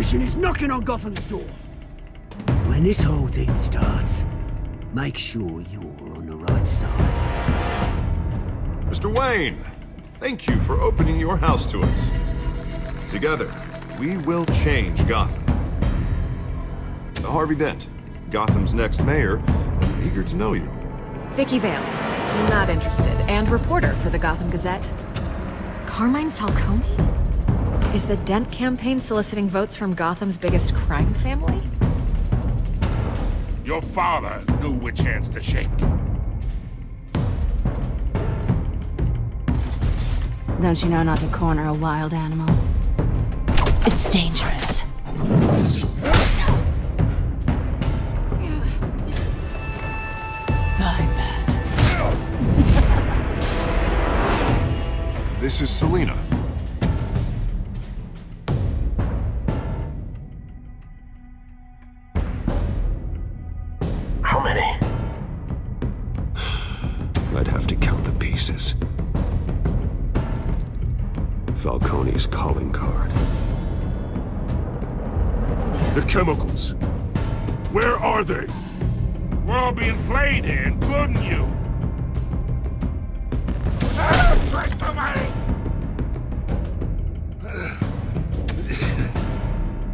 mission is knocking on Gotham's door. When this whole thing starts, make sure you're on the right side. Mr. Wayne, thank you for opening your house to us. Together, we will change Gotham. Harvey Dent, Gotham's next mayor, eager to know you. Vicky Vale, not interested, and reporter for the Gotham Gazette. Carmine Falcone? Is the Dent campaign soliciting votes from Gotham's biggest crime family? Your father knew which hands to shake. Don't you know not to corner a wild animal? It's dangerous. I bet. This is Selina. How many? I'd have to count the pieces. Falcone's calling card. The chemicals. Where are they? We're all being played here, including you. Christ almighty!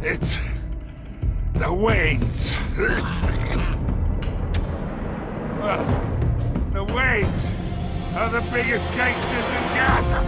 It's the Waynes. Well, the Waynes are the biggest gangsters in Gotham.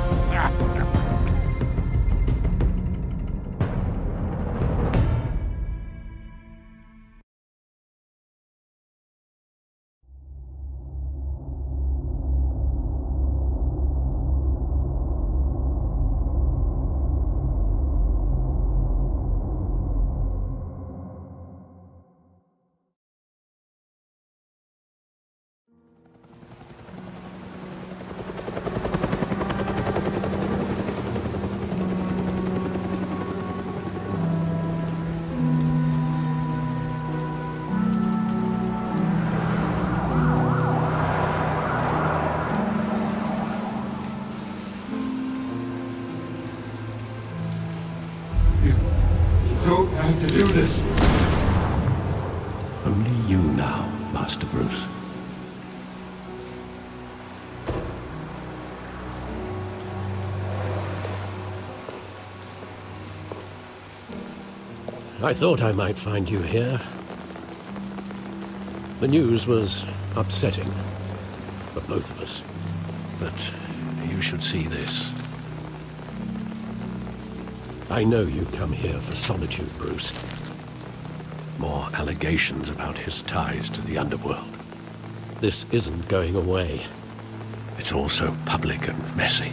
Don't have to do this. Only you now, Master Bruce. I thought I might find you here. The news was upsetting for both of us. But you should see this. I know you come here for solitude, Bruce. More allegations about his ties to the underworld. This isn't going away. It's all so public and messy.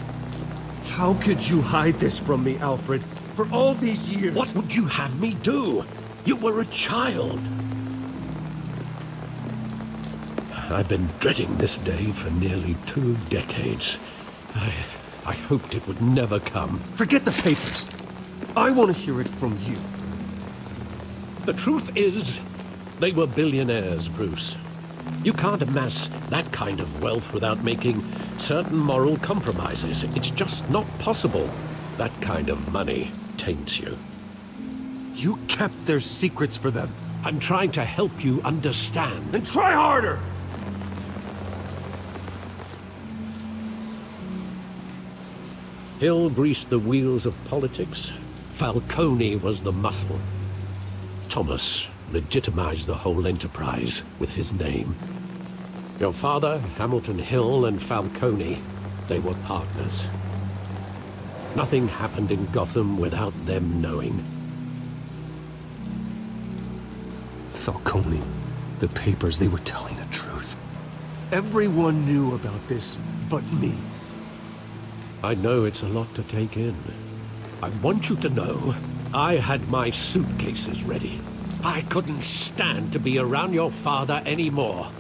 How could you hide this from me, Alfred? For all these years... What would you have me do? You were a child. I've been dreading this day for nearly 2 decades. I hoped it would never come. Forget the papers. I want to hear it from you. The truth is, they were billionaires, Bruce. You can't amass that kind of wealth without making certain moral compromises. It's just not possible. That kind of money taints you. You kept their secrets for them. I'm trying to help you understand. Then try harder! Hill greased the wheels of politics. Falcone was the muscle. Thomas legitimized the whole enterprise with his name. Your father, Hamilton Hill, and Falcone, they were partners. Nothing happened in Gotham without them knowing. Falcone, the papers, they were telling the truth. Everyone knew about this but me. I know it's a lot to take in. I want you to know, I had my suitcases ready. I couldn't stand to be around your father anymore.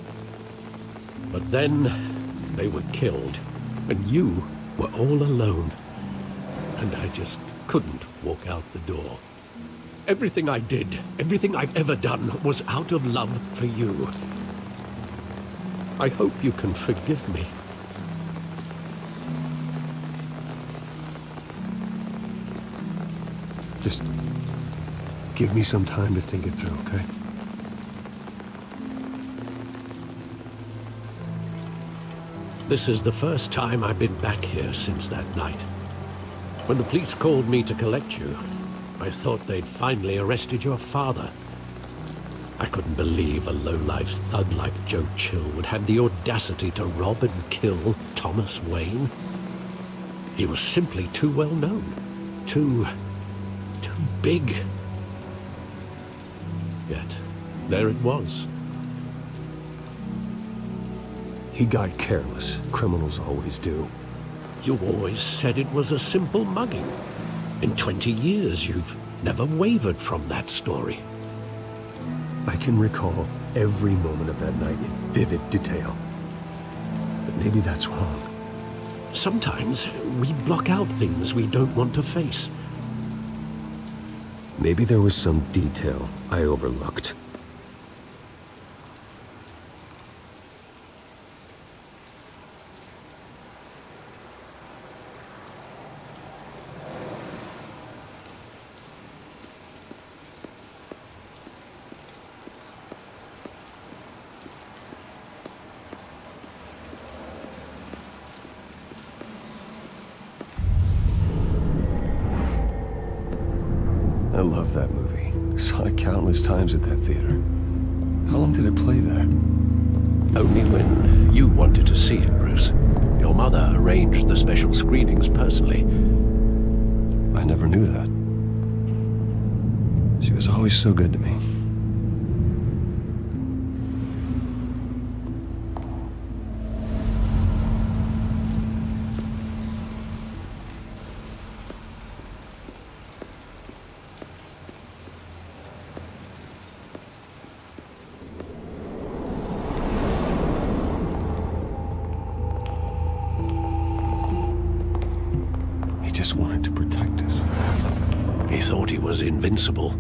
But then, they were killed, and you were all alone. And I just couldn't walk out the door. Everything I did, everything I've ever done, was out of love for you. I hope you can forgive me. Give me some time to think it through, okay? This is the first time I've been back here since that night. When the police called me to collect you, I thought they'd finally arrested your father. I couldn't believe a low-life thug like Joe Chill would have the audacity to rob and kill Thomas Wayne. He was simply too well known. Too big. Yet, there it was. He got careless. Criminals always do. You always said it was a simple mugging. In 20 years, you've never wavered from that story. I can recall every moment of that night in vivid detail. But maybe that's wrong. Sometimes we block out things we don't want to face. Maybe there was some detail I overlooked. I love that movie. Saw it countless times at that theater. How long did it play there? Only when you wanted to see it, Bruce. Your mother arranged the special screenings personally. I never knew that. She was always so good to me. Just wanted to protect us. He thought he was invincible.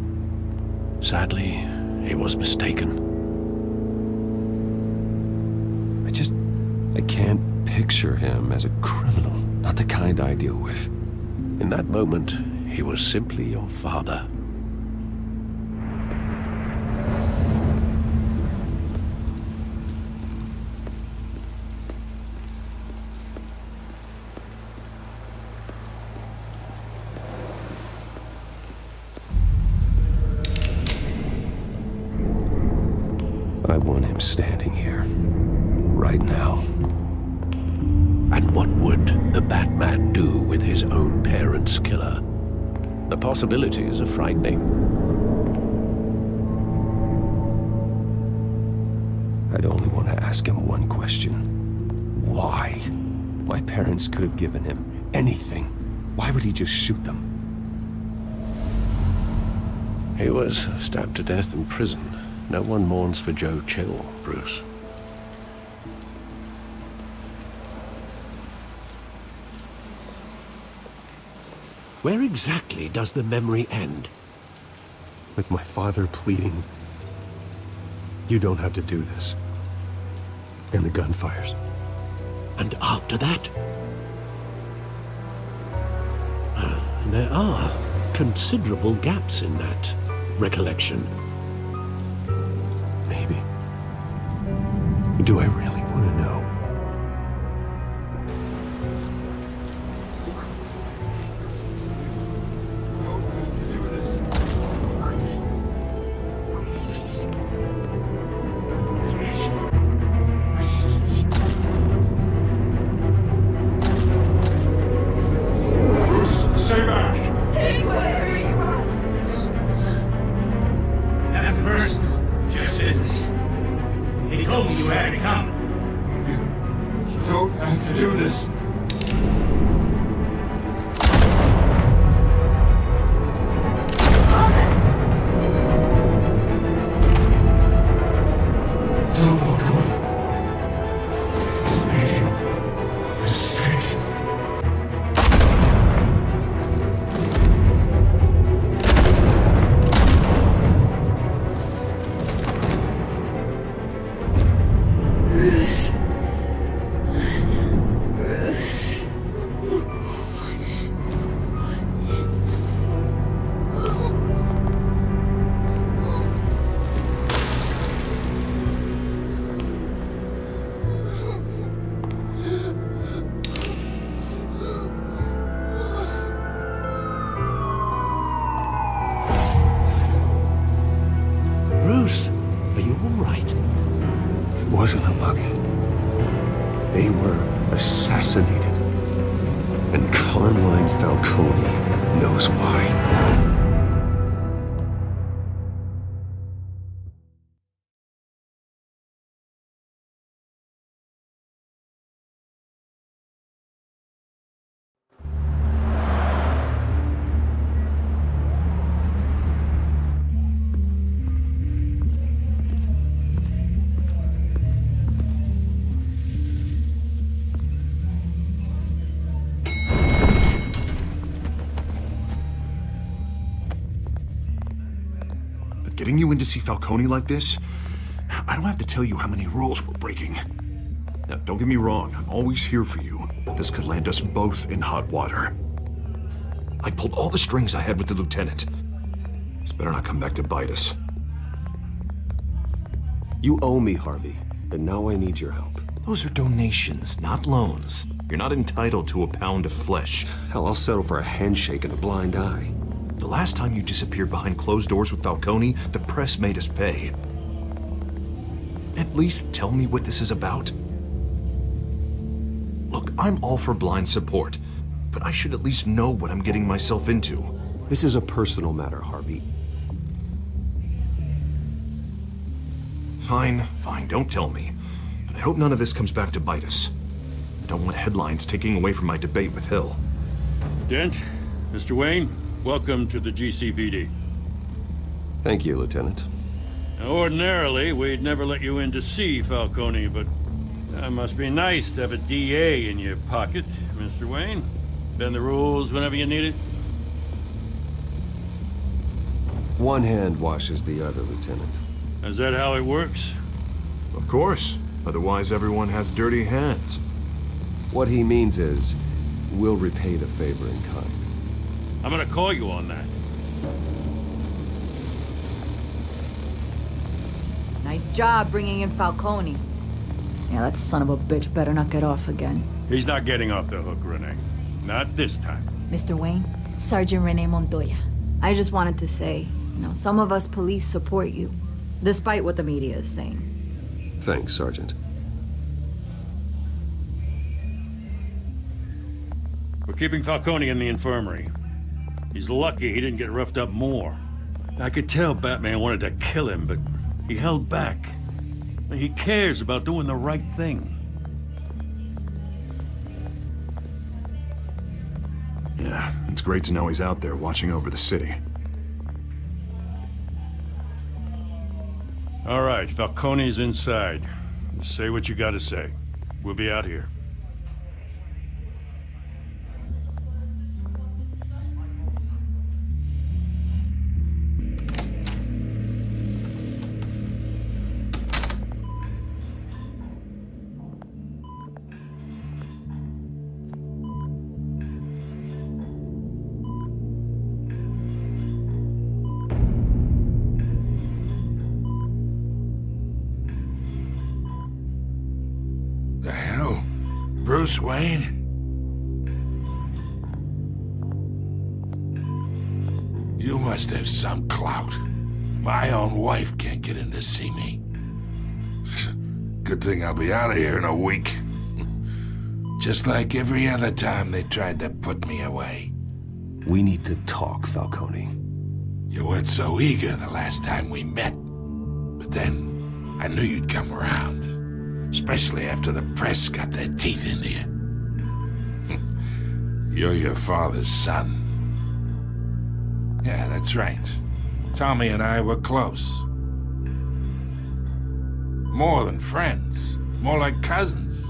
Sadly, he was mistaken. I can't picture him as a criminal. Not the kind I deal with. In that moment, he was simply your father. I want him standing here, right now. And what would the Batman do with his own parents' killer? The possibilities are frightening. I'd only want to ask him one question. Why? My parents could have given him anything. Why would he just shoot them? He was stabbed to death in prison. No one mourns for Joe Chill, Bruce. Where exactly does the memory end? With my father pleading, "You don't have to do this." And the gunfires. And after that? There are considerable gaps in that recollection. Maybe. Do I really want to know? Bruce, stay back! Take whatever you want. Nothing personal, just business. He told me you had it coming. You don't have to do this. Don't walk away. This made a mistake. Bruce. Bruce. Bruce, are you all right? It wasn't a mugging. They were assassinated. And Carmine Falcone knows why. Getting you in to see Falcone like this? I don't have to tell you how many rules we're breaking. Now, don't get me wrong, I'm always here for you, but this could land us both in hot water. I pulled all the strings I had with the lieutenant. This better not come back to bite us. You owe me, Harvey, and now I need your help. Those are donations, not loans. You're not entitled to a pound of flesh. Hell, I'll settle for a handshake and a blind eye. The last time you disappeared behind closed doors with Falcone, the press made us pay. At least tell me what this is about. Look, I'm all for blind support, but I should at least know what I'm getting myself into. This is a personal matter, Harvey. Fine, don't tell me. But I hope none of this comes back to bite us. I don't want headlines taking away from my debate with Hill. Dent, Mr. Wayne, welcome to the GCPD. Thank you, Lieutenant. Now, ordinarily, we'd never let you in to see Falcone, but it must be nice to have a DA in your pocket, Mr. Wayne. Bend the rules whenever you need it. One hand washes the other, Lieutenant. Is that how it works? Of course. Otherwise, everyone has dirty hands. What he means is, we'll repay the favor in kind. I'm gonna call you on that. Nice job bringing in Falcone. Yeah, that son of a bitch better not get off again. He's not getting off the hook, Renee. Not this time. Mr. Wayne, Sergeant Renee Montoya. I just wanted to say, some of us police support you, despite what the media is saying. Thanks, Sergeant. We're keeping Falcone in the infirmary. He's lucky he didn't get roughed up more. I could tell Batman wanted to kill him, but he held back. He cares about doing the right thing. Yeah, it's great to know he's out there watching over the city. All right, Falcone's inside. Say what you gotta say. We'll be out here. The hell? Bruce Wayne? You must have some clout. My own wife can't get in to see me. Good thing I'll be out of here in a week. Just like every other time they tried to put me away. We need to talk, Falcone. You weren't so eager the last time we met. But then, I knew you'd come around. Especially after the press got their teeth into you. You're your father's son. Yeah, that's right. Tommy and I were close. More than friends. More like cousins.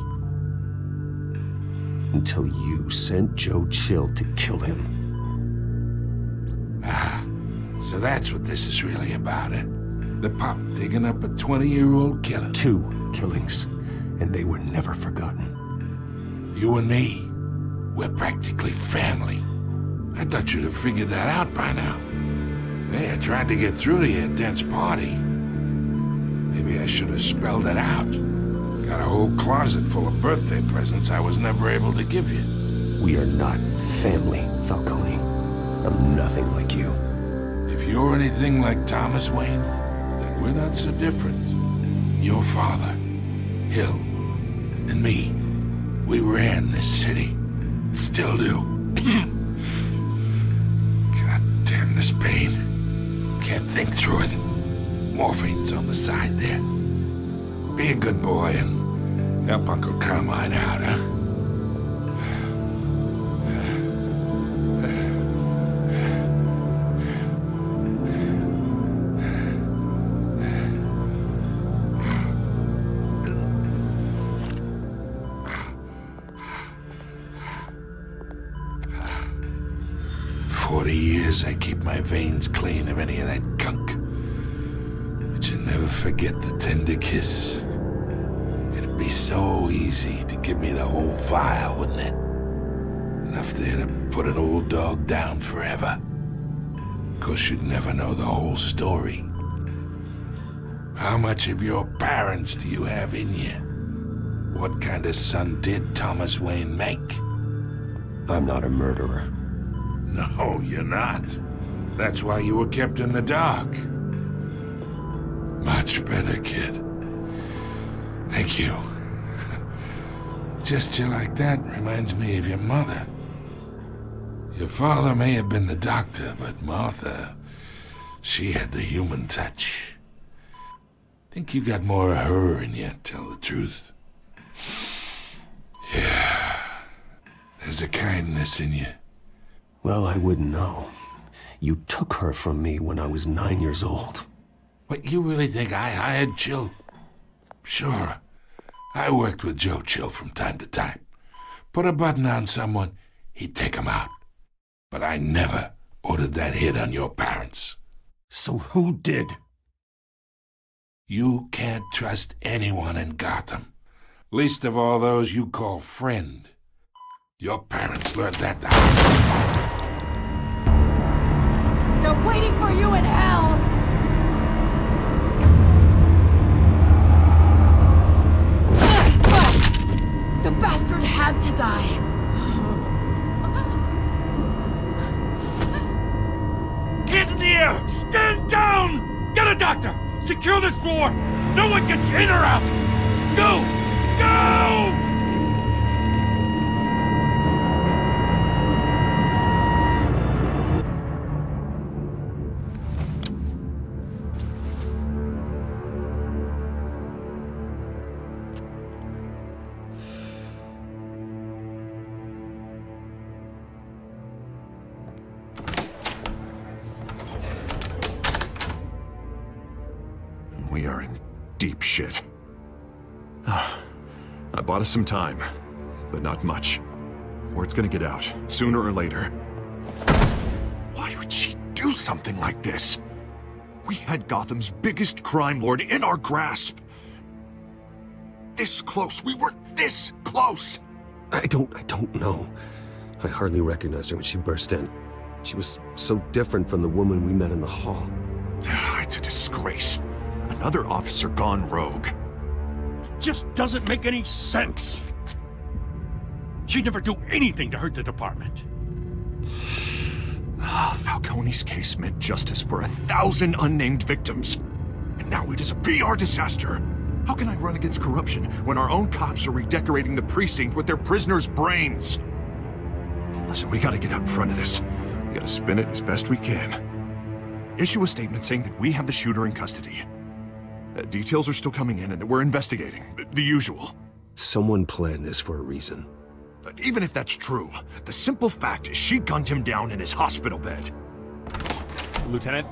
Until you sent Joe Chill to kill him. Ah, so that's what this is really about, eh? The pup digging up a 20-year-old killer. 2 killings, and they were never forgotten. You and me, we're practically family. I thought you'd have figured that out by now. Hey, I tried to get through to you at Dent's party. Maybe I should have spelled it out. Got a whole closet full of birthday presents I was never able to give you. We are not family, Falcone. I'm nothing like you. If you're anything like Thomas Wayne, then We're not so different. Your father, Hill, and me, we ran this city. Still do. God damn this pain. Can't think through it. Morphine's on the side there. Be a good boy and help Uncle Carmine out, huh? 40 years I keep my veins clean of any of that gunk. But you never forget the tender kiss. It'd be so easy to give me the whole file, wouldn't it? Enough there to put an old dog down forever. Of course, you'd never know the whole story. How much of your parents do you have in you? What kind of son did Thomas Wayne make? I'm not a murderer. No, you're not. That's why you were kept in the dark. Much better, kid. Thank you. Gesture like that reminds me of your mother. Your father may have been the doctor, but Martha, she had the human touch. Think you got more of her in you, tell the truth. Yeah. There's a kindness in you. Well, I wouldn't know. You took her from me when I was 9 years old. What, you really think I hired Chill? Sure. I worked with Joe Chill from time to time. Put a button on someone, he'd take him out. But I never ordered that hit on your parents. So who did? You can't trust anyone in Gotham. Least of all those you call friend. Your parents learned that the They're waiting for you in hell! The bastard had to die. Hands in the air! Stand down! Get a doctor! Secure this floor! No one gets in or out! Go! Go! We are in deep shit. I bought us some time, but not much. Word's gonna get out, sooner or later. Why would she do something like this? We had Gotham's biggest crime lord in our grasp. This close, we were this close! I don't know. I hardly recognized her when she burst in. She was so different from the woman we met in the hall. It's a disgrace. Another officer gone rogue. Just doesn't make any sense. She'd never do anything to hurt the department. Falcone's case meant justice for 1,000 unnamed victims. And now it is a PR disaster. How can I run against corruption when our own cops are redecorating the precinct with their prisoners' brains? Listen, we gotta get out in front of this. We gotta spin it as best we can. Issue a statement saying that we have the shooter in custody. Details are still coming in and that we're investigating. The usual. Someone planned this for a reason. Even if that's true, the simple fact is she gunned him down in his hospital bed. Lieutenant,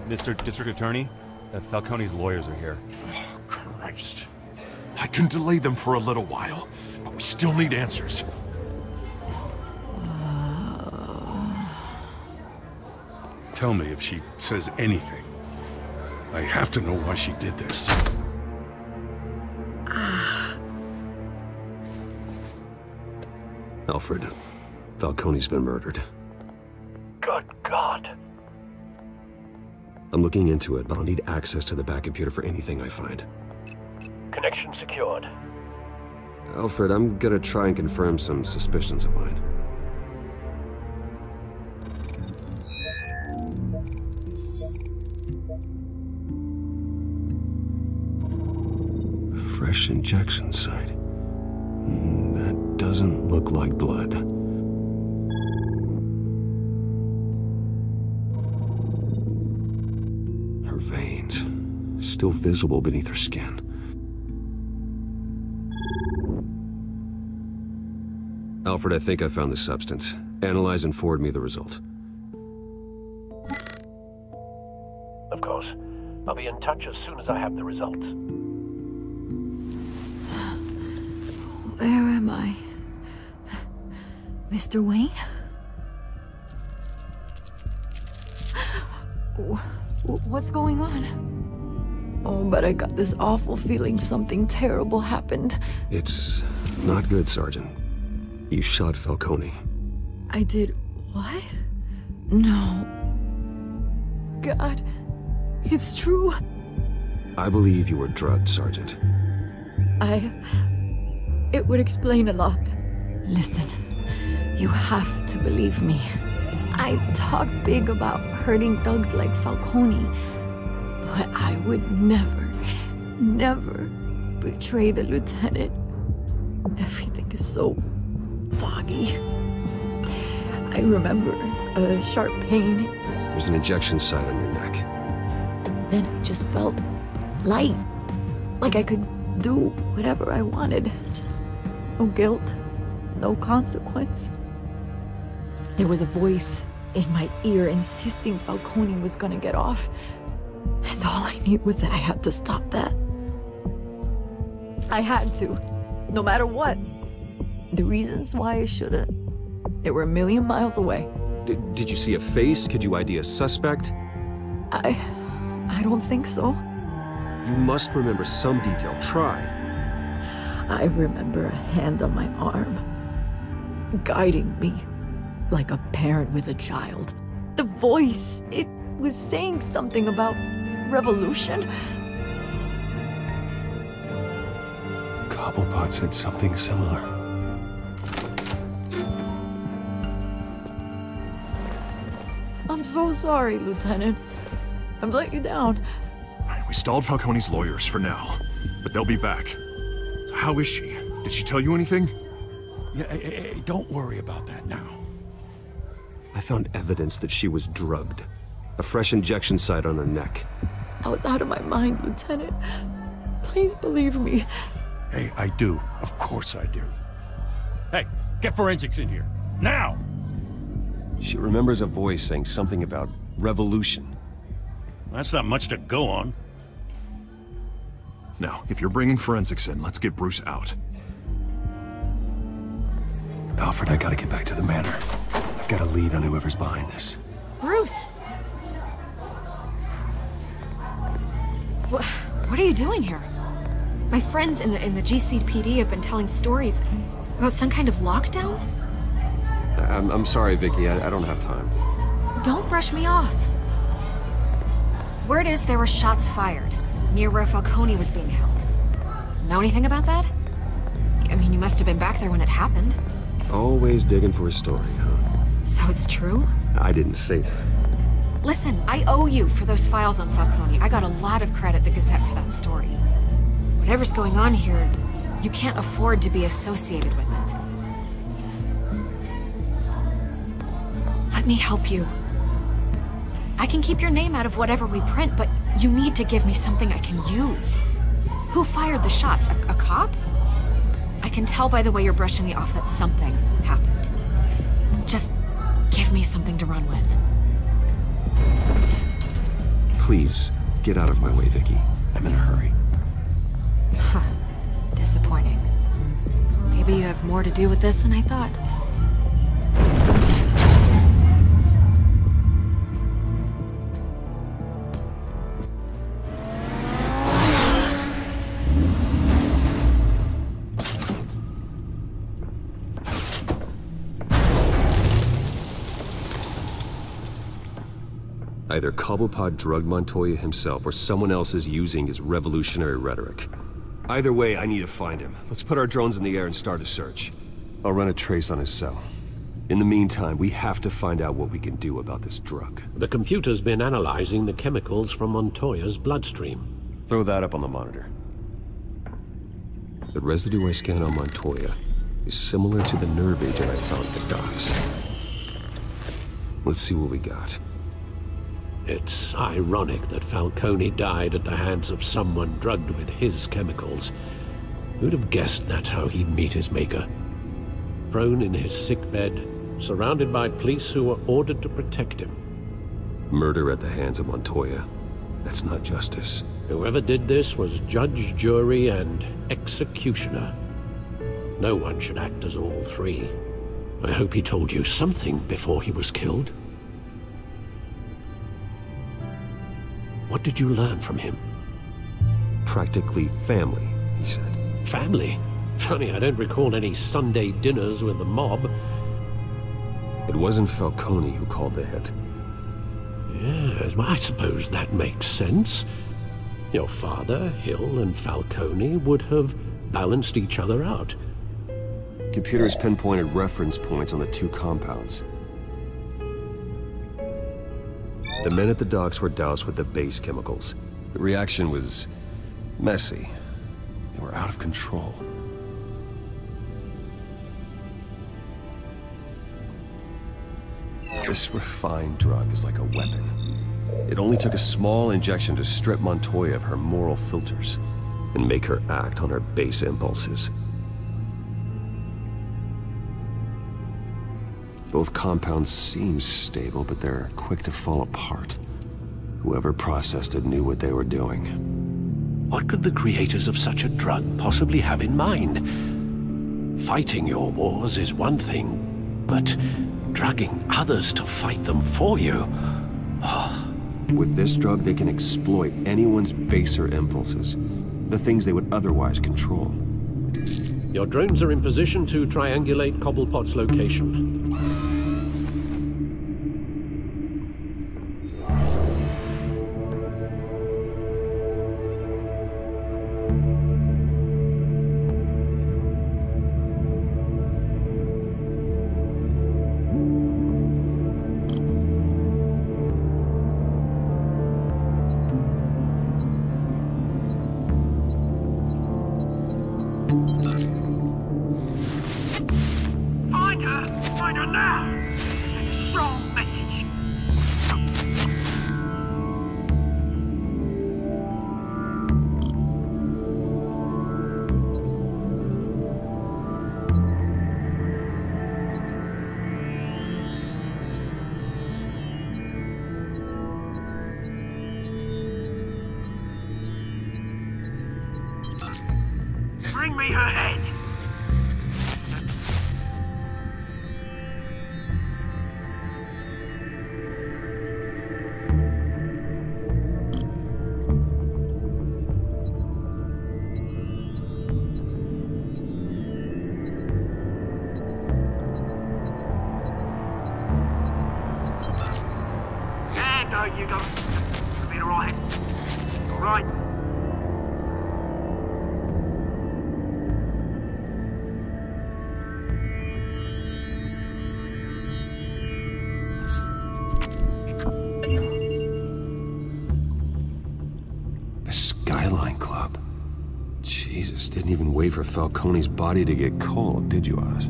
Mr. District Attorney, Falcone's lawyers are here. Oh, Christ. I can delay them for a little while, but we still need answers. Tell me if she says anything. I have to know why she did this. Alfred, Falcone's been murdered. Good God. I'm looking into it, but I'll need access to the back computer for anything I find. Connection secured. Alfred, I'm gonna try and confirm some suspicions of mine. fresh injection site. That doesn't look like blood. Her veins, still visible beneath her skin. Alfred, I think I found the substance. Analyze and forward me the result. Of course. I'll be in touch as soon as I have the results. Where am I? Mr. Wayne? What's going on? Oh, but I got this awful feeling something terrible happened. It's not good, Sergeant. You shot Falcone. I did what? No. God, it's true. I believe you were drugged, Sergeant. It would explain a lot. Listen, you have to believe me. I talk big about hurting thugs like Falcone, but I would never betray the lieutenant. Everything is so foggy. I remember a sharp pain. There's an injection site on your neck. Then it just felt light. Like I could do whatever I wanted. No guilt, no consequence. There was a voice in my ear insisting Falcone was gonna get off. And all I knew was that I had to stop that. I had to, no matter what. The reasons why I shouldn't, they were a million miles away. Did you see a face? Could you ID a suspect? I don't think so. You must remember some detail. Try. I remember a hand on my arm, guiding me like a parent with a child. The voice, it was saying something about revolution. Cobblepot said something similar. I'm so sorry, Lieutenant. I've let you down. We stalled Falcone's lawyers for now, but they'll be back. So how is she? Did she tell you anything? Yeah, hey, don't worry about that now. I found evidence that she was drugged. A fresh injection site on her neck. I was out of my mind, Lieutenant. Please believe me. Hey, I do. Of course I do. Hey, get forensics in here. Now! She remembers a voice saying something about revolution. That's not much to go on. Now, if you're bringing forensics in, let's get Bruce out. Alfred, I gotta get back to the manor. I've got a lead on whoever's behind this. Bruce! What are you doing here? My friends in the GCPD have been telling stories about some kind of lockdown? I'm sorry, Vicky. I don't have time. Don't brush me off. Word is there were shots fired near where Falcone was being held. Know anything about that? I mean, you must have been back there when it happened. Always digging for a story, huh? So it's true? I didn't say that. Listen, I owe you for those files on Falcone. I got a lot of credit at the Gazette for that story. Whatever's going on here, you can't afford to be associated with it. Let me help you. I can keep your name out of whatever we print, but you need to give me something I can use. Who fired the shots? A cop? I can tell by the way you're brushing me off that something happened. Just give me something to run with. Please, get out of my way, Vicky. I'm in a hurry. Huh. Disappointing. Maybe you have more to do with this than I thought. Either Cobblepot drugged Montoya himself, or someone else is using his revolutionary rhetoric. Either way, I need to find him. Let's put our drones in the air and start a search. I'll run a trace on his cell. In the meantime, we have to find out what we can do about this drug. The computer's been analyzing the chemicals from Montoya's bloodstream. Throw that up on the monitor. The residue I scanned on Montoya is similar to the nerve agent I found at the docks. Let's see what we got. It's ironic that Falcone died at the hands of someone drugged with his chemicals. Who'd have guessed that's how he'd meet his maker? Prone in his sickbed, surrounded by police who were ordered to protect him. Murder at the hands of Montoya. That's not justice. Whoever did this was judge, jury, and executioner. No one should act as all three. I hope he told you something before he was killed. What did you learn from him? Practically family, he said. Family? Funny, I don't recall any Sunday dinners with the mob. It wasn't Falcone who called the hit. Yes, well, I suppose that makes sense. Your father, Hill, and Falcone would have balanced each other out. Computers pinpointed reference points on the two compounds. The men at the docks were doused with the base chemicals. The reaction was messy. They were out of control. This refined drug is like a weapon. It only took a small injection to strip Montoya of her moral filters and make her act on her base impulses. Both compounds seem stable, but they're quick to fall apart. Whoever processed it knew what they were doing. What could the creators of such a drug possibly have in mind? Fighting your wars is one thing, but drugging others to fight them for you? Oh. With this drug, they can exploit anyone's baser impulses, the things they would otherwise control. Your drones are in position to triangulate Cobblepot's location. Find her now! Send a strong message. Bring me her head! No, you don't. It'll be alright. Alright? The Skyline Club. Jesus, didn't even wait for Falcone's body to get cold, did you, Oz?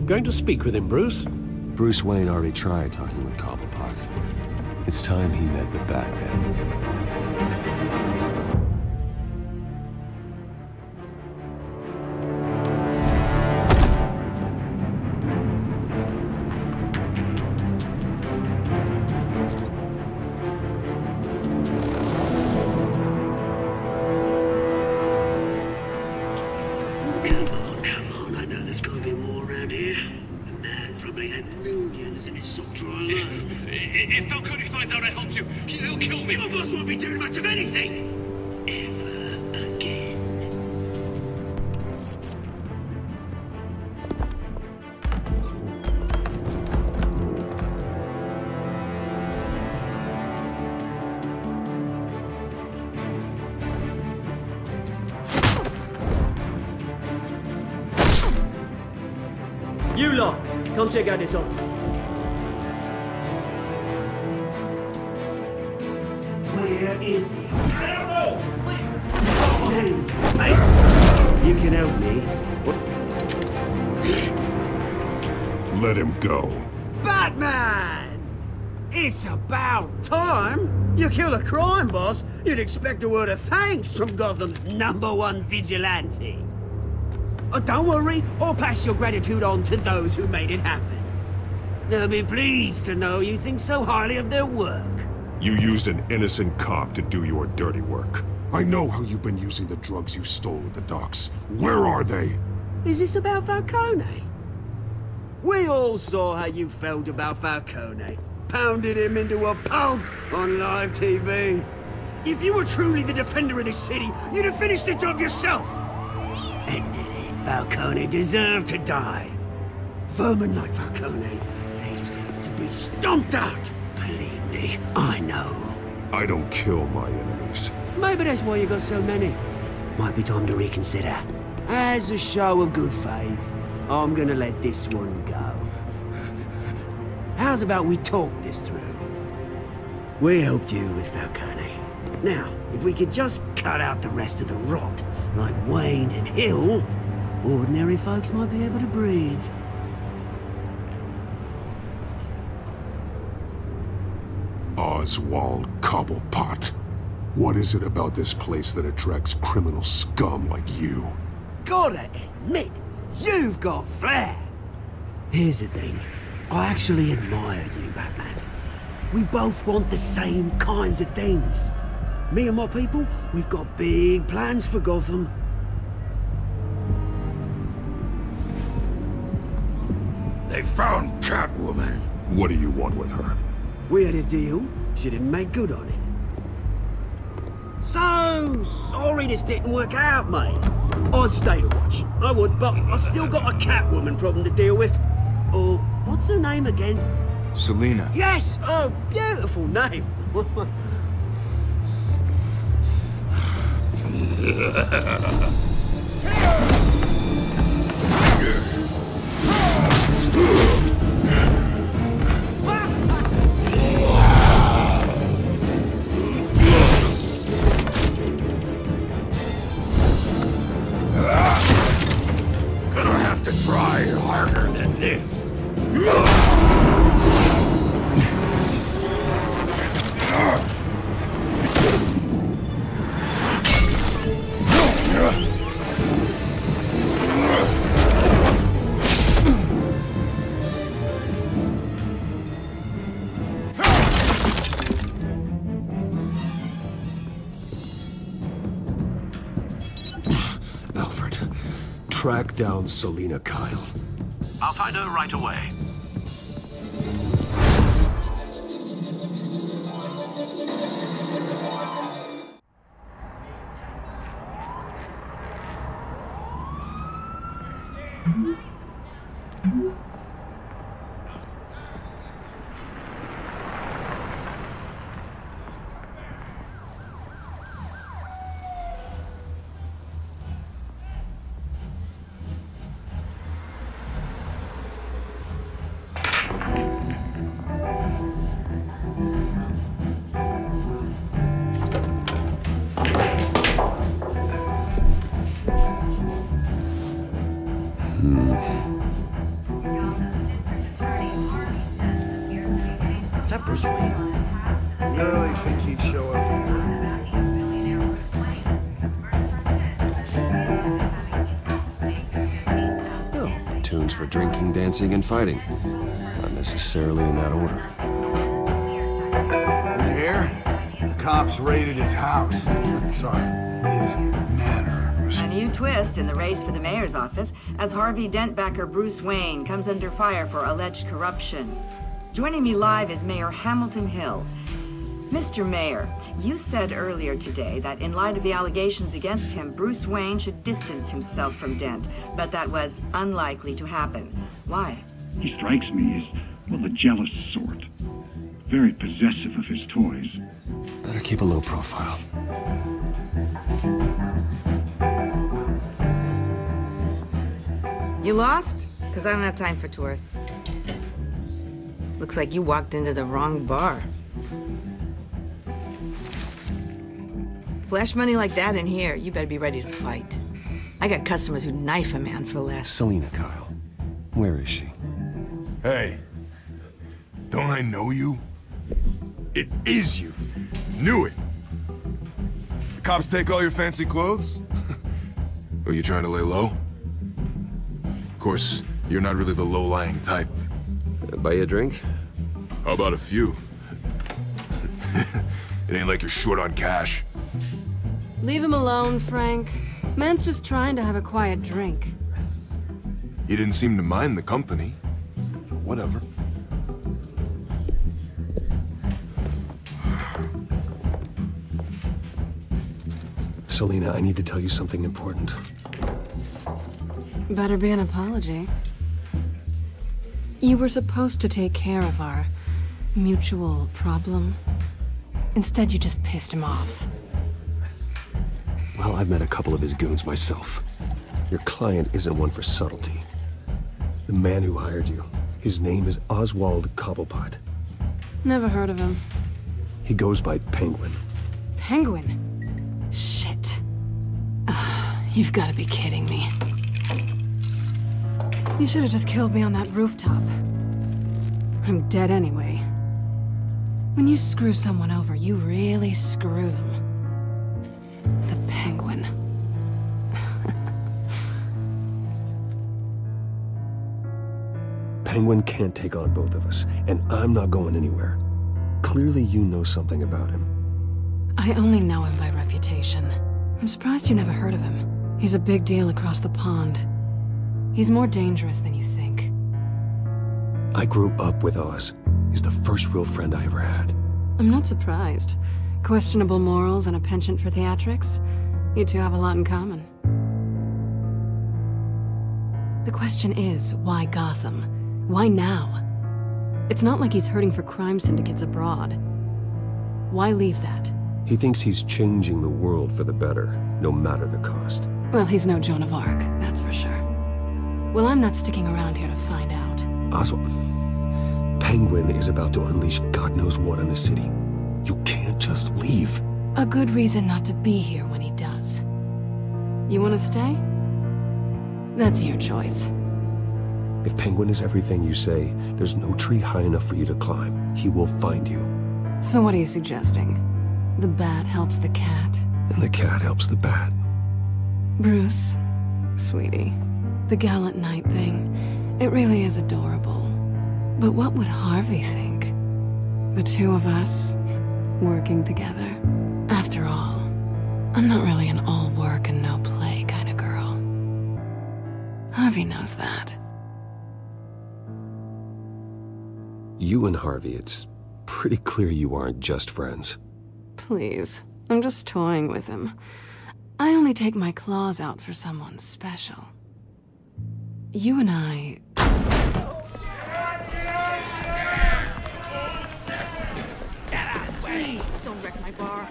Going to speak with him, Bruce? Bruce Wayne already tried talking with Cobblepot. It's time he met the Batman. Come on, I know there's gotta be more around here. The man probably had millions in his soul drawer alone. If Falcone finds out I helped you, he'll kill me. Your boss won't be doing much of anything! Ever again. You lot, come check out this office. Where is he? I don't know! Names, mate! You can help me. Let him go. Batman! It's about time. You kill a crime boss, you'd expect a word of thanks from Gotham's #1 vigilante. Oh, don't worry, I'll pass your gratitude on to those who made it happen. They'll be pleased to know you think so highly of their work. You used an innocent cop to do your dirty work. I know how you've been using the drugs you stole at the docks. Where are they? Is this about Falcone? We all saw how you felt about Falcone. Pounded him into a pulp on live TV. If you were truly the defender of this city, you'd have finished the job yourself. Ended it. Falcone deserved to die. Vermin like Falcone, they deserve to be stomped out. Believe me, I know. I don't kill my enemies. Maybe that's why you got so many. Might be time to reconsider. As a show of good faith, I'm gonna let this one go. How's about we talk this through? We helped you with Falcone. Now, if we could just cut out the rest of the rot, like Wayne and Hill, ordinary folks might be able to breathe. Oswald Cobblepot. What is it about this place that attracts criminal scum like you? Gotta admit, you've got flair. Here's the thing. I actually admire you, Batman. We both want the same kinds of things. Me and my people, we've got big plans for Gotham. They found Catwoman. What do you want with her? We had a deal. She didn't make good on it. So sorry this didn't work out, mate. I'd stay to watch. I would, but I still got a Catwoman problem to deal with. Oh, what's her name again? Selina. Yes! Oh, beautiful name. Gonna have to try harder than this. Alfred, track down Selina Kyle. I'll find her right away. Is that Bruce Wayne? You really think he'd show up here? Oh, tunes for drinking, dancing, and fighting. Not necessarily in that order. Did you hear? The cops raided his house. Sorry, his manor. A new twist in the race for the mayor's office as Harvey Dent backer Bruce Wayne comes under fire for alleged corruption. Joining me live is Mayor Hamilton Hill. Mr. Mayor, you said earlier today that in light of the allegations against him, Bruce Wayne should distance himself from Dent, but that was unlikely to happen. Why? He strikes me as, well, the jealous sort. Very possessive of his toys. Better keep a low profile. You lost? Because I don't have time for tourists. Looks like you walked into the wrong bar. Flash money like that in here, you better be ready to fight. I got customers who knife a man for less. Selina Kyle. Where is she? Hey. Don't I know you? It is you. Knew it. The cops take all your fancy clothes? Are you trying to lay low? Of course, you're not really the low-lying type. Buy you a drink? How about a few? It ain't like you're short on cash. Leave him alone, Frank. Man's just trying to have a quiet drink. You didn't seem to mind the company. Whatever. Selina, I need to tell you something important. Better be an apology. You were supposed to take care of our mutual problem. Instead, you just pissed him off. Well, I've met a couple of his goons myself. Your client isn't one for subtlety. The man who hired you, his name is Oswald Cobblepot. Never heard of him. He goes by Penguin. Penguin? Shit. You've got to be kidding me. You should have just killed me on that rooftop. I'm dead anyway. When you screw someone over, you really screw them. The Penguin. Penguin can't take on both of us, and I'm not going anywhere. Clearly you know something about him. I only know him by reputation. I'm surprised you never heard of him. He's a big deal across the pond. He's more dangerous than you think. I grew up with Oz. He's the first real friend I ever had. I'm not surprised. Questionable morals and a penchant for theatrics. You two have a lot in common. The question is, why Gotham? Why now? It's not like he's hurting for crime syndicates abroad. Why leave that? He thinks he's changing the world for the better, no matter the cost. Well, he's no Joan of Arc, that's for sure. Well, I'm not sticking around here to find out. Oswald, Penguin is about to unleash God knows what on the city. You can't just leave. A good reason not to be here when he does. You want to stay? That's your choice. If Penguin is everything you say, there's no tree high enough for you to climb. He will find you. So what are you suggesting? The bat helps the cat? And the cat helps the bat. Bruce, sweetie, the gallant knight thing, it really is adorable. But what would Harvey think? The two of us, working together. After all, I'm not really an all work and no play kind of girl. Harvey knows that. You and Harvey, it's pretty clear you aren't just friends. Please, I'm just toying with him. I only take my claws out for someone special. You and I... Please, don't wreck my bar.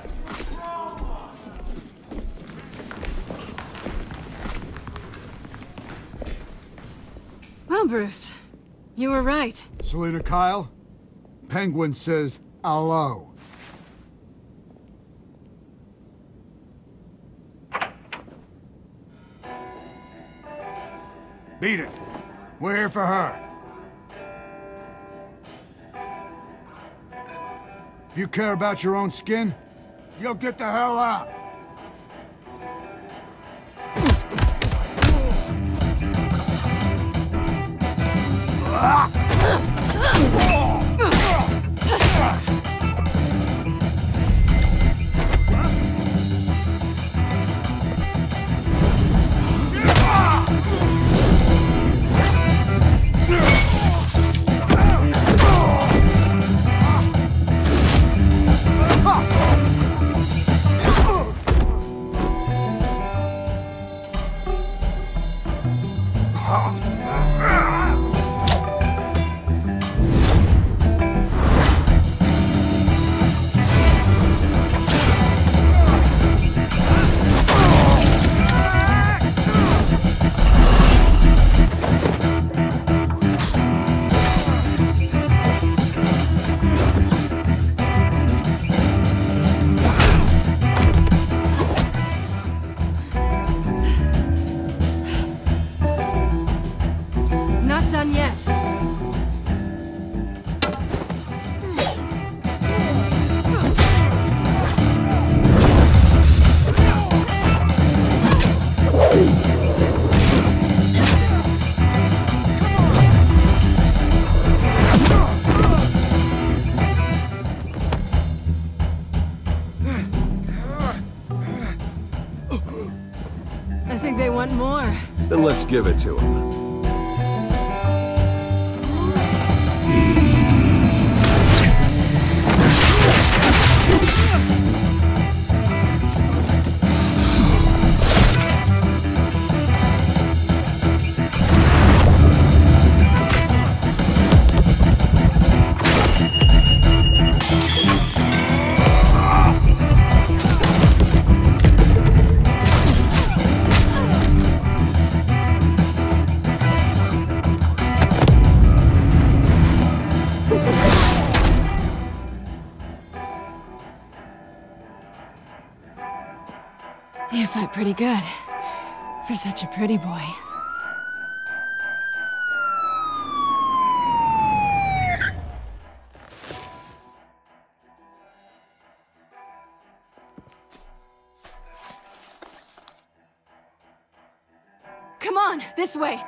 Well, Bruce, you were right. Selina Kyle, Penguin says hello. Beat it. We're here for her. If you care about your own skin, you'll get the hell out. like they want more. Then let's give it to him. You fight pretty good. For such a pretty boy. Come on, this way!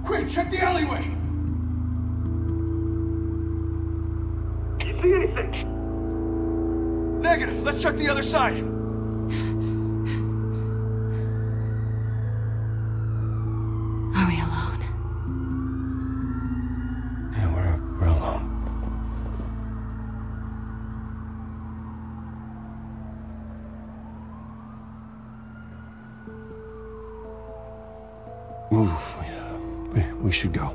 Quick, check the alleyway! You see anything? Negative. Let's check the other side. Are we alone? Yeah, we're alone. We should go.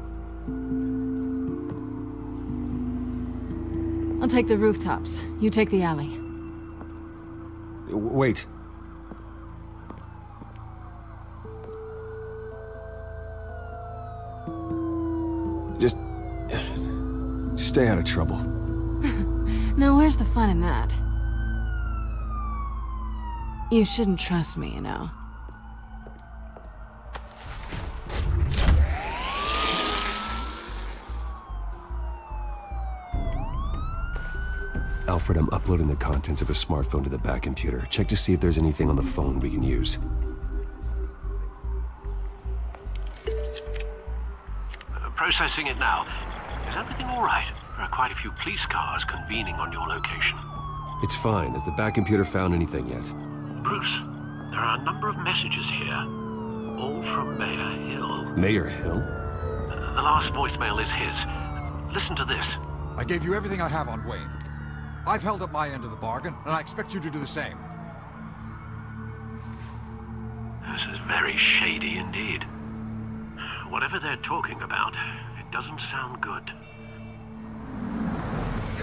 I'll take the rooftops. You take the alley. Wait. Just stay out of trouble. Now where's the fun in that? You shouldn't trust me, you know. Alfred, I'm uploading the contents of a smartphone to the back computer. Check to see if there's anything on the phone we can use. Processing it now. Is everything all right? There are quite a few police cars convening on your location. It's fine. Has the back computer found anything yet? Bruce, there are a number of messages here. All from Mayor Hill. Mayor Hill? The last voicemail is his. Listen to this. I gave you everything I have on Wayne. I've held up my end of the bargain, and I expect you to do the same. This is very shady indeed. Whatever they're talking about, it doesn't sound good.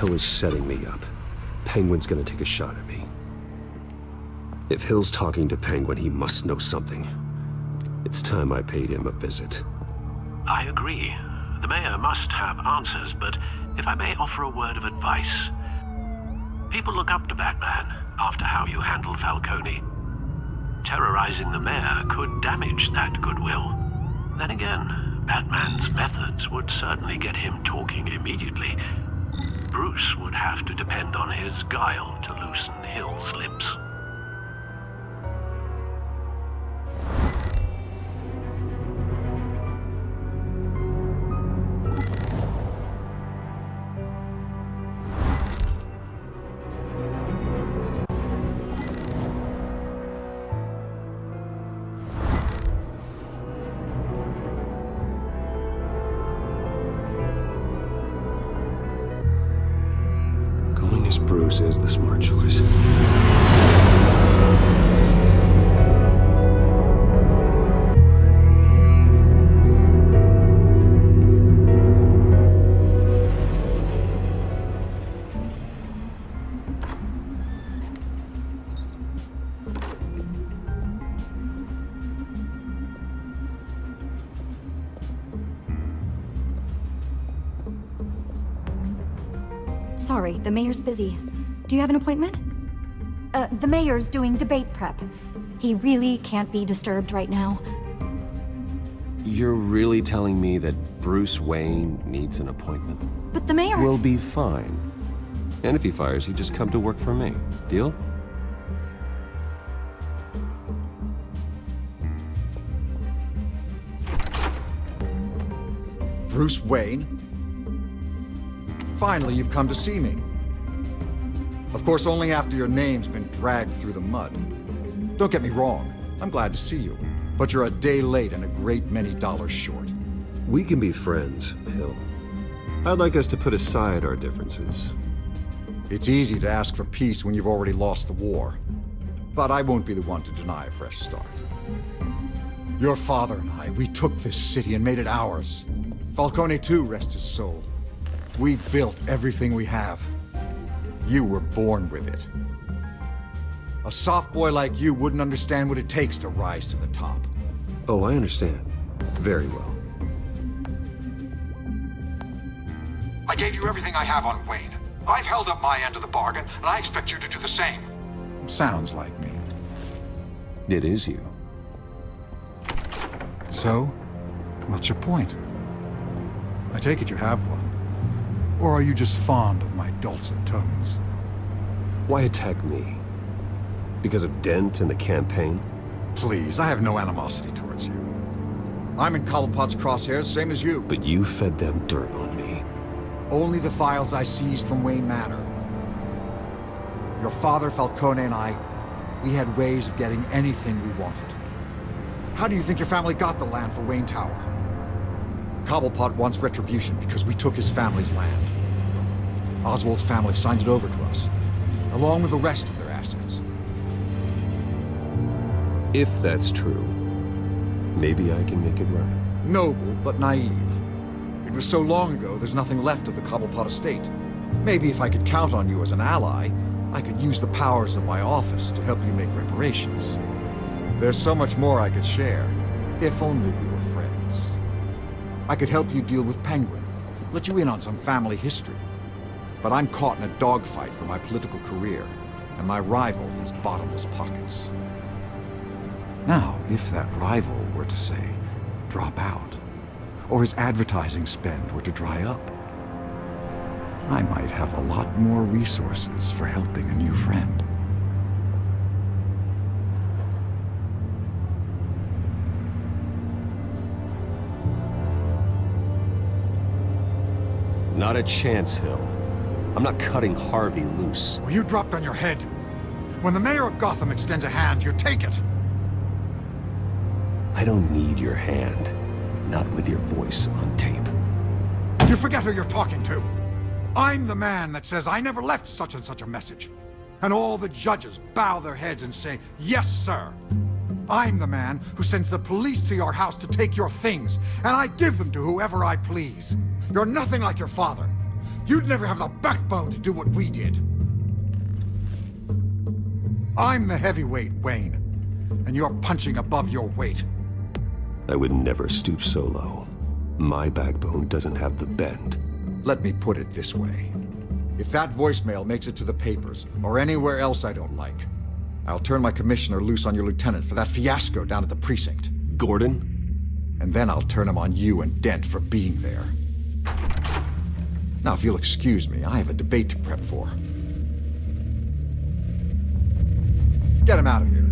Hill is setting me up. Penguin's gonna take a shot at me. If Hill's talking to Penguin, he must know something. It's time I paid him a visit. I agree. The mayor must have answers, but if I may offer a word of advice. People look up to Batman after how you handled Falcone. Terrorizing the mayor could damage that goodwill. Then again, Batman's methods would certainly get him talking immediately. Bruce would have to depend on his guile to loosen Hill's lips. As Bruce is the smart choice. Sorry, the mayor's busy. Do you have an appointment? The mayor's doing debate prep. He really can't be disturbed right now. You're really telling me that Bruce Wayne needs an appointment? But the mayor... We'll be fine. And if he fires, you just come to work for me. Deal? Bruce Wayne? Finally, you've come to see me. Of course, only after your name's been dragged through the mud. Don't get me wrong, I'm glad to see you. But you're a day late and a great many dollars short. We can be friends, Hill. I'd like us to put aside our differences. It's easy to ask for peace when you've already lost the war. But I won't be the one to deny a fresh start. Your father and I, we took this city and made it ours. Falcone too, rest his soul. We built everything we have. You were born with it. A soft boy like you wouldn't understand what it takes to rise to the top. Oh, I understand. Very well. I gave you everything I have on Wayne. I've held up my end of the bargain, and I expect you to do the same. Sounds like me. It is you. So, what's your point? I take it you have one. Or are you just fond of my dulcet tones? Why attack me? Because of Dent and the campaign? Please, I have no animosity towards you. I'm in Cobblepot's crosshairs, same as you. But you fed them dirt on me. Only the files I seized from Wayne Manor. Your father, Falcone, and I, we had ways of getting anything we wanted. How do you think your family got the land for Wayne Tower? Cobblepot wants retribution because we took his family's land. Oswald's family signed it over to us, along with the rest of their assets. If that's true, maybe I can make it right. Noble, but naive. It was so long ago, there's nothing left of the Cobblepot estate. Maybe if I could count on you as an ally, I could use the powers of my office to help you make reparations. There's so much more I could share, if only we were friends. I could help you deal with Penguin, let you in on some family history. But I'm caught in a dogfight for my political career, and my rival has bottomless pockets. Now, if that rival were to say, drop out, or his advertising spend were to dry up, I might have a lot more resources for helping a new friend. Not a chance, Hill. I'm not cutting Harvey loose. Well, you dropped on your head. When the mayor of Gotham extends a hand, you take it. I don't need your hand. Not with your voice on tape. You forget who you're talking to. I'm the man that says I never left such and such a message. And all the judges bow their heads and say, yes, sir. I'm the man who sends the police to your house to take your things, and I give them to whoever I please. You're nothing like your father. You'd never have the backbone to do what we did. I'm the heavyweight, Wayne, and you're punching above your weight. I would never stoop so low. My backbone doesn't have the bend. Let me put it this way. If that voicemail makes it to the papers, or anywhere else I don't like, I'll turn my commissioner loose on your lieutenant for that fiasco down at the precinct. Gordon? And then I'll turn him on you and Dent for being there. Now, if you'll excuse me, I have a debate to prep for. Get him out of here.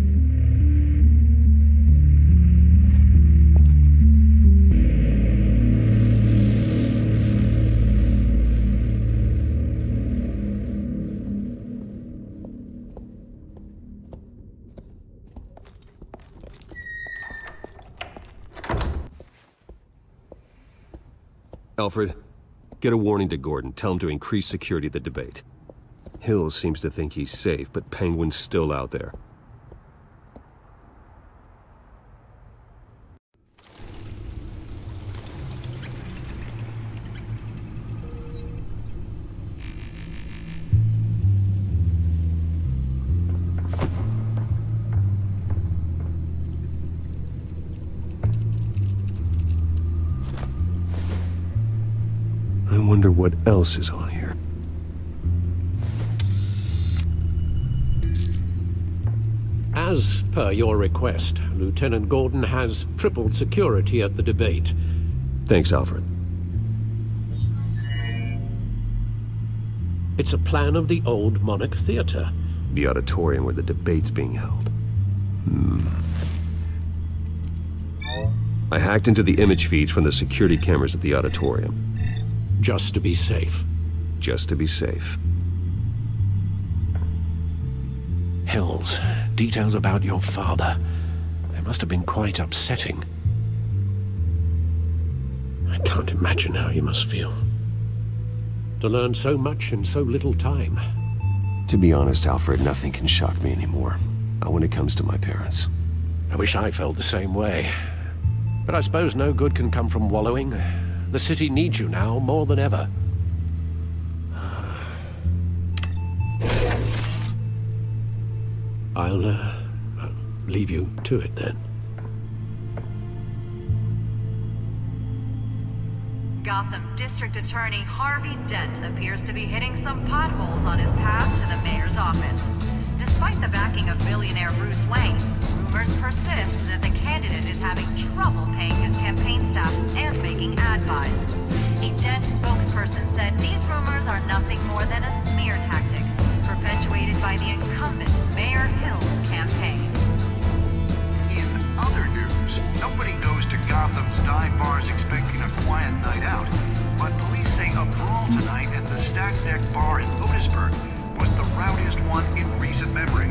Alfred, get a warning to Gordon. Tell him to increase security at the debate. Hill seems to think he's safe, but Penguin's still out there. I wonder what else is on here. As per your request, Lieutenant Gordon has tripled security at the debate. Thanks, Alfred. It's a plan of the old Monarch Theater. The auditorium where the debate's being held. I hacked into the image feeds from the security cameras at the auditorium. Just to be safe. just to be safe. Hills, details about your father. They must have been quite upsetting. I can't imagine how you must feel. To learn so much in so little time. To be honest, Alfred, nothing can shock me anymore. Not when it comes to my parents. I wish I felt the same way. But I suppose no good can come from wallowing. The city needs you now more than ever. I'll leave you to it then. Gotham District Attorney Harvey Dent appears to be hitting some potholes on his path to the mayor's office. Despite the backing of billionaire Bruce Wayne, rumors persist that the candidate is having trouble paying his campaign staff and making ad buys. A Dent spokesperson said these rumors are nothing more than a smear tactic, perpetuated by the incumbent Mayor Hill's campaign. In other news, nobody goes to Gotham's dive bars expecting a quiet night out, but police say a brawl tonight at the Stack Deck Bar in Otisburg was the rowdiest one in recent memory.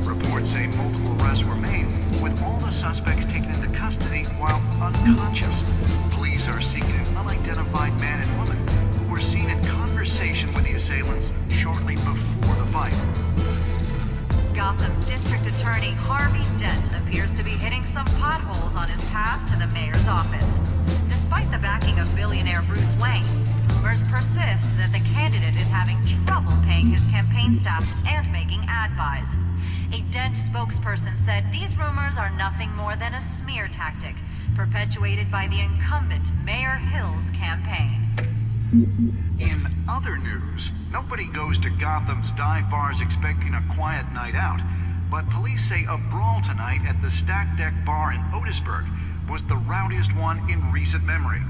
Reports say multiple arrests were made, with all the suspects taken into custody while unconscious. Police are seeking an unidentified man and woman who were seen in conversation with the assailants shortly before the fight. Gotham District Attorney Harvey Dent appears to be hitting some potholes on his path to the mayor's office. Despite the backing of billionaire Bruce Wayne, rumors persist that the candidate is having trouble paying his campaign staff and making ad buys. A Dent spokesperson said these rumors are nothing more than a smear tactic, perpetuated by the incumbent Mayor Hill's campaign. In other news, nobody goes to Gotham's dive bars expecting a quiet night out, but police say a brawl tonight at the Stack Deck Bar in Otisburg was the rowdiest one in recent memory.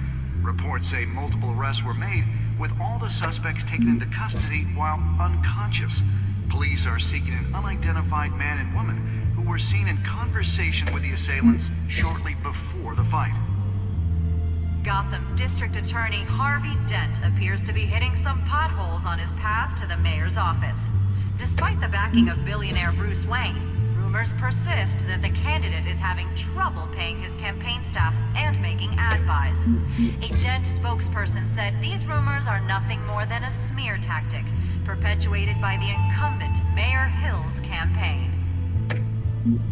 Reports say multiple arrests were made, with all the suspects taken into custody while unconscious. Police are seeking an unidentified man and woman who were seen in conversation with the assailants shortly before the fight. Gotham District Attorney Harvey Dent appears to be hitting some potholes on his path to the mayor's office. Despite the backing of billionaire Bruce Wayne, rumors persist that the candidate is having trouble paying his campaign staff and making ad buys. A Dent spokesperson said these rumors are nothing more than a smear tactic, perpetuated by the incumbent Mayor Hill's campaign.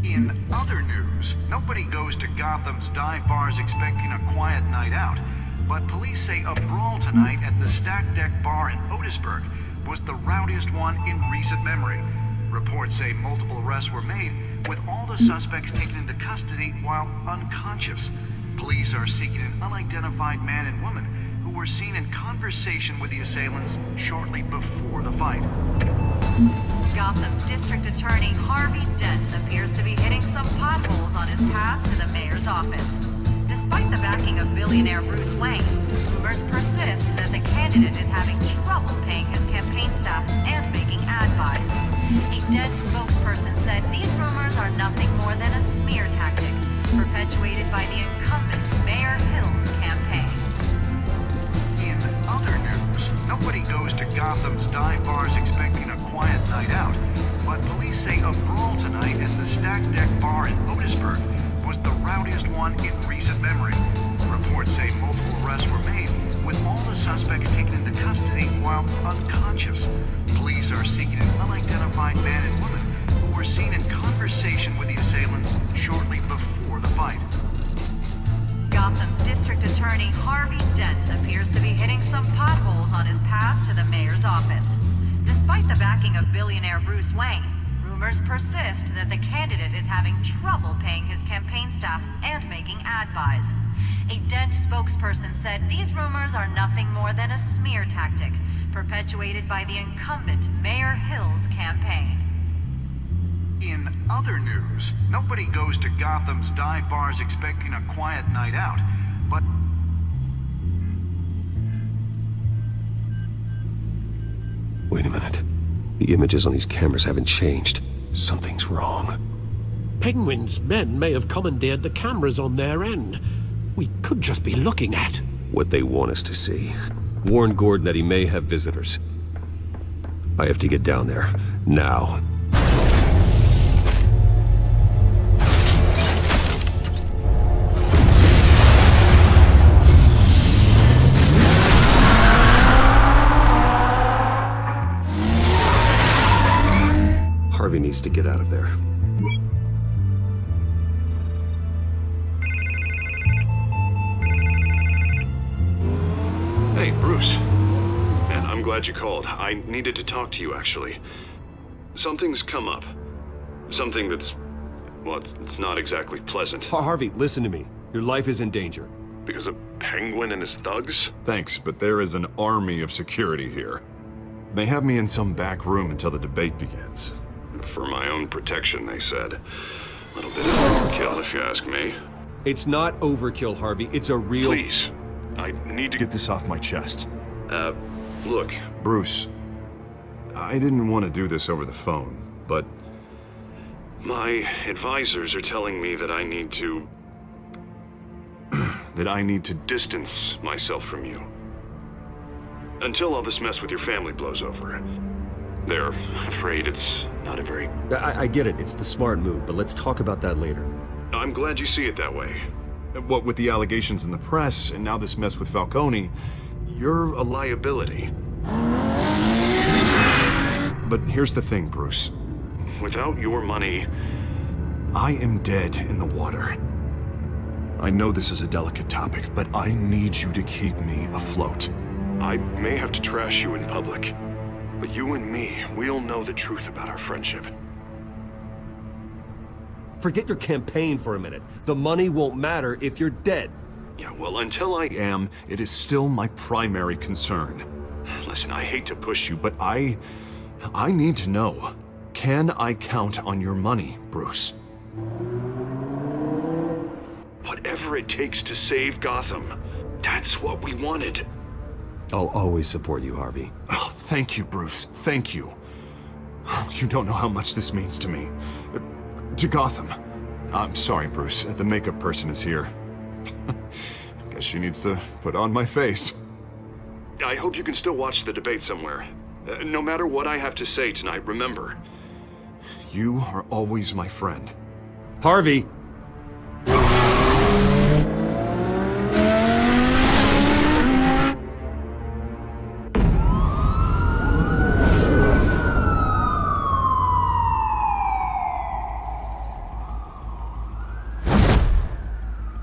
In other news, nobody goes to Gotham's dive bars expecting a quiet night out, but police say a brawl tonight at the Stack Deck Bar in Otisburg was the rowdiest one in recent memory. Reports say multiple arrests were made, with all the suspects taken into custody while unconscious. Police are seeking an unidentified man and woman who were seen in conversation with the assailants shortly before the fight. Gotham District Attorney Harvey Dent appears to be hitting some potholes on his path to the mayor's office. Despite the backing of billionaire Bruce Wayne, rumors persist that the candidate is having trouble paying his campaign staff and making ad buys. A Dent spokesperson said these rumors are nothing more than a smear tactic, perpetuated by the incumbent Mayor Hill's campaign. In other news, nobody goes to Gotham's dive bars expecting a quiet night out, but police say a brawl tonight at the Stack Deck Bar in Otisburg was the rowdiest one in recent memory. Reports say multiple arrests were made, with all the suspects taken into custody while unconscious. Police are seeking an unidentified man and woman who were seen in conversation with the assailants shortly before the fight. Gotham District Attorney Harvey Dent appears to be hitting some potholes on his path to the mayor's office. Despite the backing of billionaire Bruce Wayne, rumors persist that the candidate is having trouble paying his campaign staff and making ad buys. A Dent spokesperson said these rumors are nothing more than a smear tactic, perpetuated by the incumbent Mayor Hill's campaign. In other news, nobody goes to Gotham's dive bars expecting a quiet night out, but... Wait a minute. The images on these cameras haven't changed. Something's wrong. Penguin's men may have commandeered the cameras on their end. We could just be looking at what they want us to see. Warn Gordon that he may have visitors. I have to get down there, now. Harvey needs to get out of there. Hey, Bruce. Man, I'm glad you called. I needed to talk to you, actually. Something's come up. Something that's... well, it's not exactly pleasant. Harvey, listen to me. Your life is in danger. Because of Penguin and his thugs? Thanks, but there is an army of security here. They have me in some back room until the debate begins. For my own protection, they said. A little bit of overkill, if you ask me. It's not overkill, Harvey. It's a real... Please. I need to get this off my chest. Look, Bruce. I didn't want to do this over the phone, but... my advisors are telling me that I need to... that I need to distance myself from you. Until all this mess with your family blows over. They're afraid it's not a very... I get it. It's the smart move, but let's talk about that later. I'm glad you see it that way. What with the allegations in the press, and now this mess with Falcone, you're a liability. But here's the thing, Bruce. Without your money, I am dead in the water. I know this is a delicate topic, but I need you to keep me afloat. I may have to trash you in public, but you and me, we'll know the truth about our friendship. Forget your campaign for a minute. The money won't matter if you're dead. Yeah, well, until I am, it is still my primary concern. Listen, I hate to push you, but I need to know. Can I count on your money, Bruce? Whatever it takes to save Gotham, that's what we wanted. I'll always support you, Harvey. Oh, thank you, Bruce. Thank you. You don't know how much this means to me. To Gotham. I'm sorry, Bruce. The makeup person is here. Guess she needs to put on my face. I hope you can still watch the debate somewhere. No matter what I have to say tonight, remember, you are always my friend. Harvey!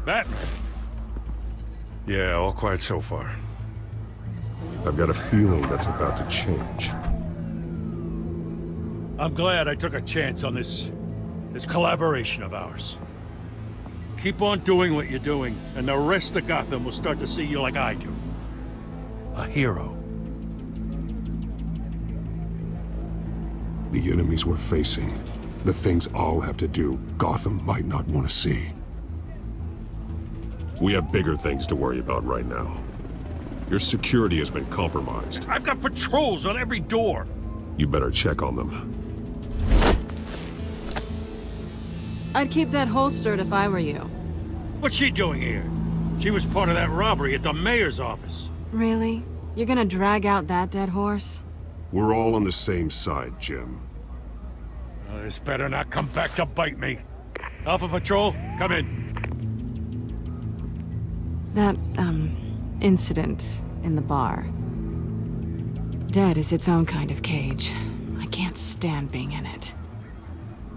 Batman. Yeah, all quiet so far. I've got a feeling that's about to change. I'm glad I took a chance on this collaboration of ours. Keep on doing what you're doing, and the rest of Gotham will start to see you like I do. A hero. The enemies we're facing, the things I'll have to do, Gotham might not want to see. We have bigger things to worry about right now. Your security has been compromised. I've got patrols on every door. You better check on them. I'd keep that holstered if I were you. What's she doing here? She was part of that robbery at the mayor's office. Really? You're gonna drag out that dead horse? We're all on the same side, Jim. Oh, this better not come back to bite me. Alpha Patrol, come in. That, incident in the bar. Dead is its own kind of cage. I can't stand being in it.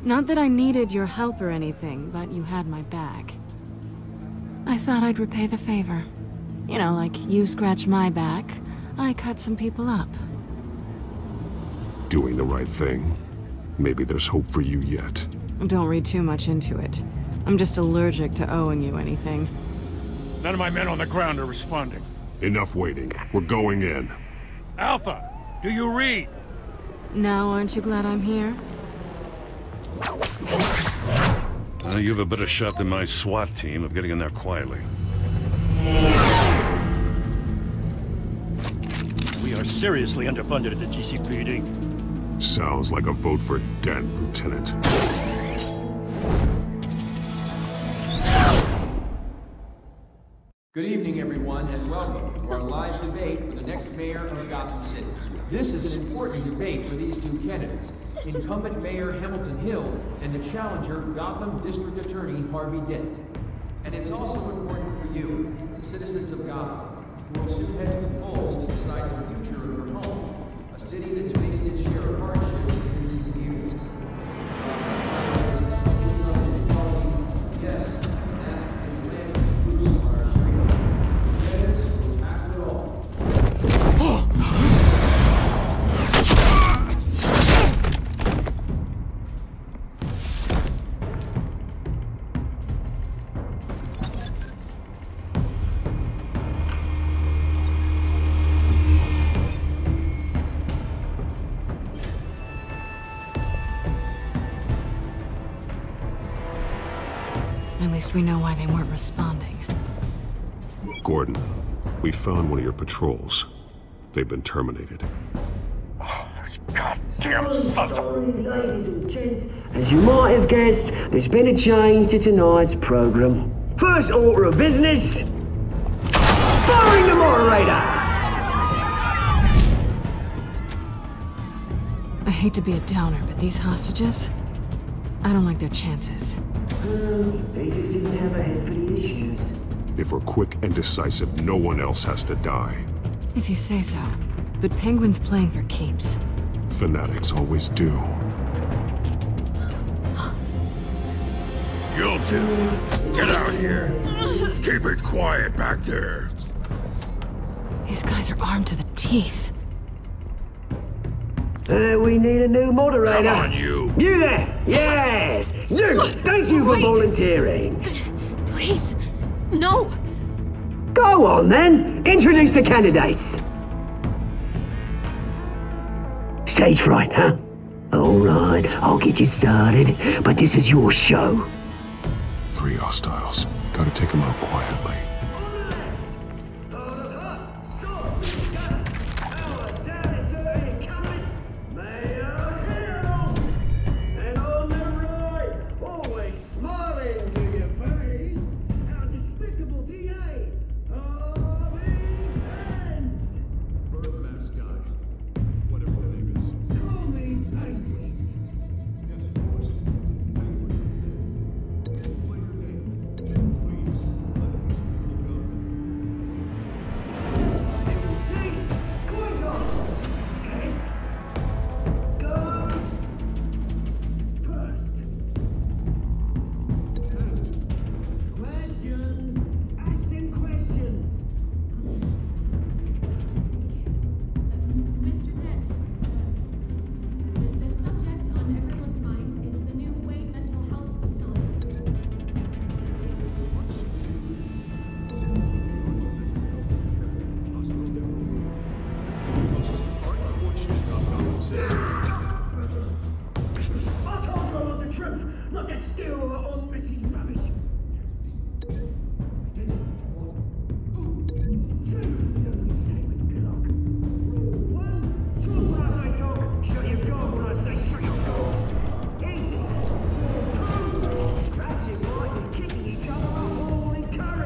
Not that I needed your help or anything, but you had my back. I thought I'd repay the favor. You know, like you scratch my back, I cut some people up. Doing the right thing. Maybe there's hope for you yet. Don't read too much into it. I'm just allergic to owing you anything. None of my men on the ground are responding. Enough waiting. We're going in. Alpha, do you read? Now aren't you glad I'm here? You have a better shot than my SWAT team of getting in there quietly. We are seriously underfunded at the GCPD. Sounds like a vote for Dent, Lieutenant. Good evening, everyone, and welcome to our live debate for the next mayor of Gotham City. This is an important debate for these two candidates, incumbent Mayor Hamilton Hill and the challenger Gotham District Attorney Harvey Dent. And it's also important for you, the citizens of Gotham, who will soon head to the polls to decide the future of your home, a city that's faced its share of hardships in recent years. Yes. At least we know why they weren't responding. Gordon, we found one of your patrols. They've been terminated. Goddamn sons of... Ladies and gents, as you might have guessed, there's been a change to tonight's program. First order of business, firing the moderator! I hate to be a downer, but these hostages, I don't like their chances. They just didn't have a head for the issues. If we're quick and decisive, no one else has to die. If you say so. But Penguin's playing for keeps. Fanatics always do. You'll do. Get out here. Keep it quiet back there. These guys are armed to the teeth. We need a new moderator. Come on, you. You there! Yes! You! Thank you for volunteering. Please, no. Go on, then. Introduce the candidates. Stage fright, huh? All right, I'll get you started, but this is your show. 3 hostiles. Gotta take them out quietly.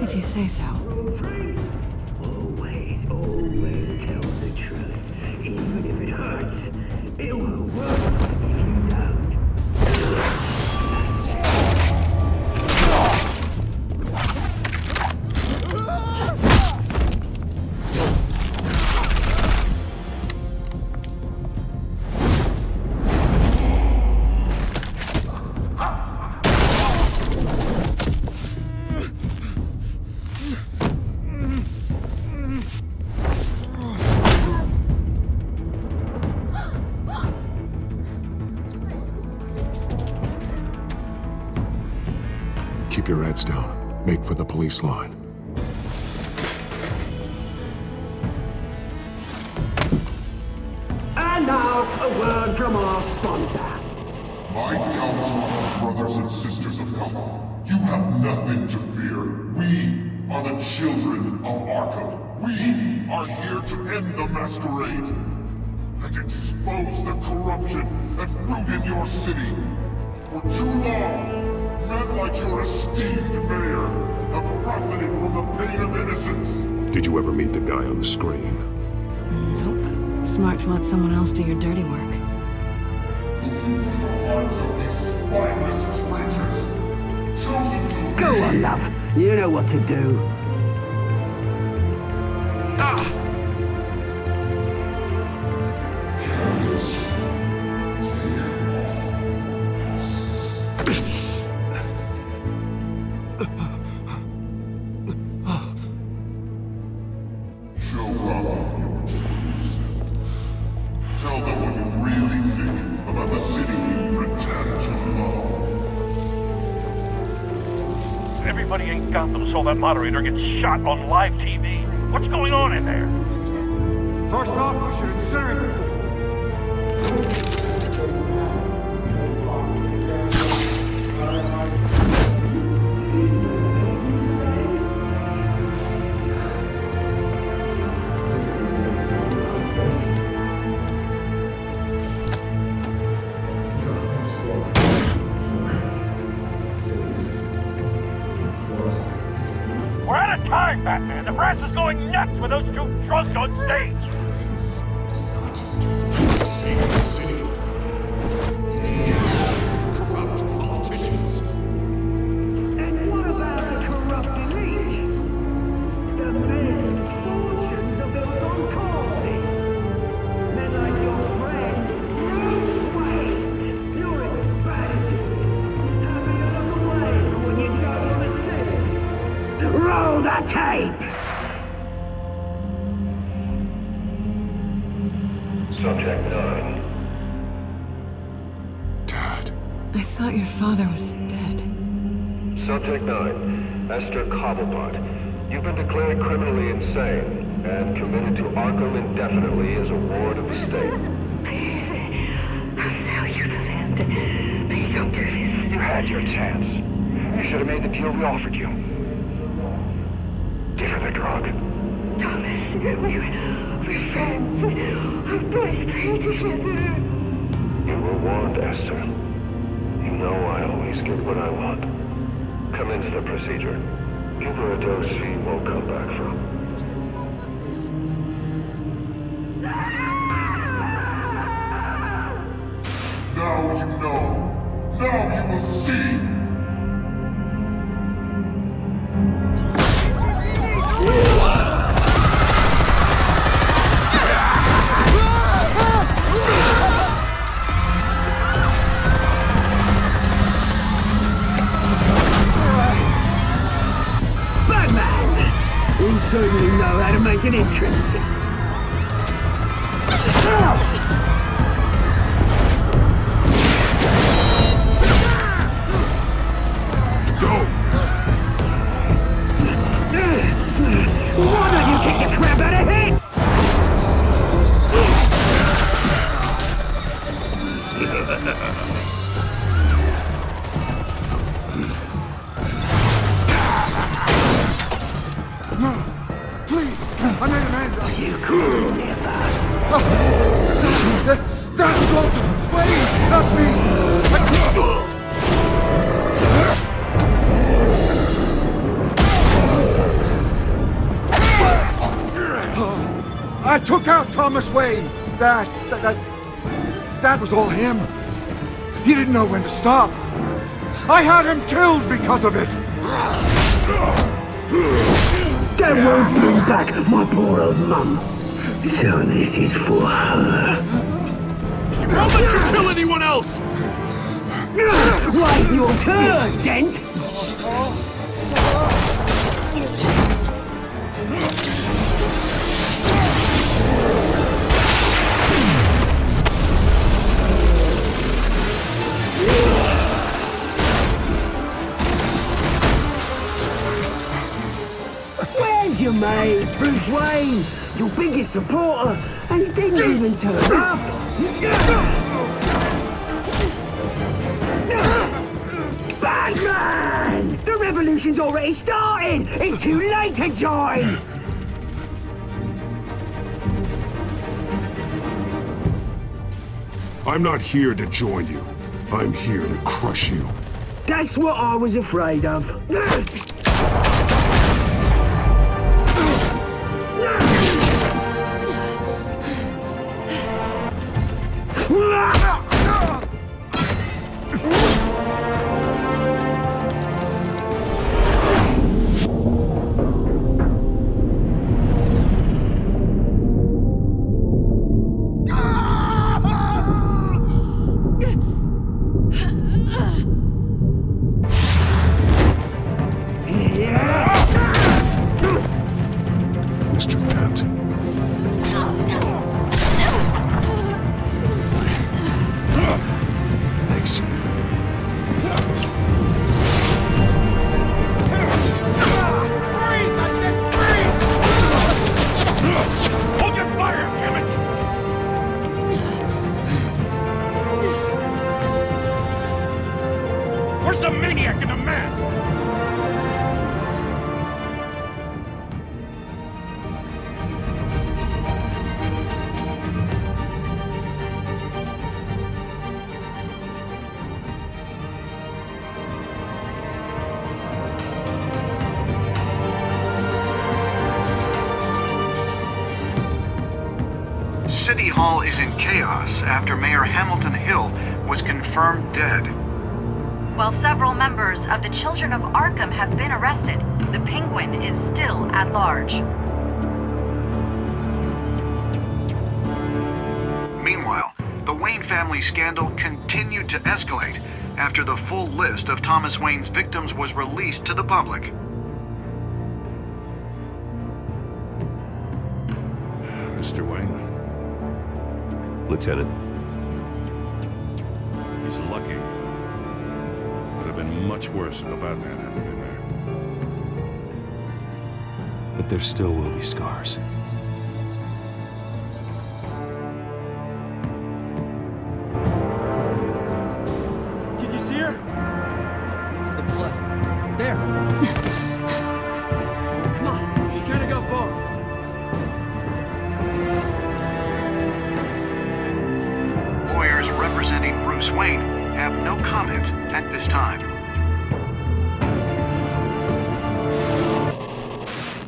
If you say so. Always tell the truth, even if it hurts. It will work if you don't. Keep your heads down. Make for the police line. And now, a word from our sponsor. My gallant brothers and sisters of Gotham, you have nothing to fear. We are the children of Arkham. We are here to end the masquerade and expose the corruption that ruined your city. For too long, men like your esteemed mayor of profiting from the pain of innocence. Did you ever meet the guy on the screen? Nope. Smart to let someone else do your dirty work. Look into the hearts of these spineless creatures, chosen to Go on, love. You know what to do. Tell them what you really think about the city you pretend to love. Everybody in Gotham saw that moderator get shot on live TV. What's going on in there? First off, we should incinerate the pool. We're out of time, Batman. The brass is going nuts with those two drunks on stage. Save the city. Corrupt politicians. And what about the corrupt elite? The men whose fortunes are built on corpses. Men like your friend, Bruce Wayne. You're as bad as he is. Happy to look away when you don't want to see. Roll the tape! Subject 9. I thought your father was dead. Subject 9, Esther Cobblepot. You've been declared criminally insane and committed to Arkham indefinitely as a ward of the state. Please, I'll sell you the land. Please don't do this. You had your chance. You should have made the deal we offered you. Give her the drug. Thomas, we're friends. Our boys play together. You were warned, Esther. You know I always get what I want. Commence the procedure. Give her a dose she won't come back from. Now you know. Now you will see. You certainly know how to make an entrance. Go! Why don't you kick the crap out of him? No! Please! I made an end! You could never. That was Ultimate Wayne, not me! I took out Thomas Wayne! That was all him! He didn't know when to stop! I had him killed because of it! That won't bring back my poor old mum. So this is for her. You won't let you kill anyone else! Wait your turn, Dent! Where's your mate, Bruce Wayne? Your biggest supporter, and he didn't even turn up. Batman! The revolution's already started! It's too late to join! I'm not here to join you. I'm here to crush you. That's what I was afraid of. City Hall is in chaos after Mayor Hamilton Hill was confirmed dead. While several members of the Children of Arkham have been arrested, the Penguin is still at large. Meanwhile, the Wayne family scandal continued to escalate after the full list of Thomas Wayne's victims was released to the public. Mr. Wayne? Lieutenant. He's lucky. Could have been much worse if the Batman hadn't been there. But there still will be scars. Did you see her? Look for the blood. There. Come on, she can't have got far. Lawyers representing Bruce Wayne have no comment at this time.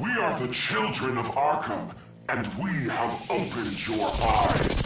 We are the children of Arkham, and we have opened your eyes.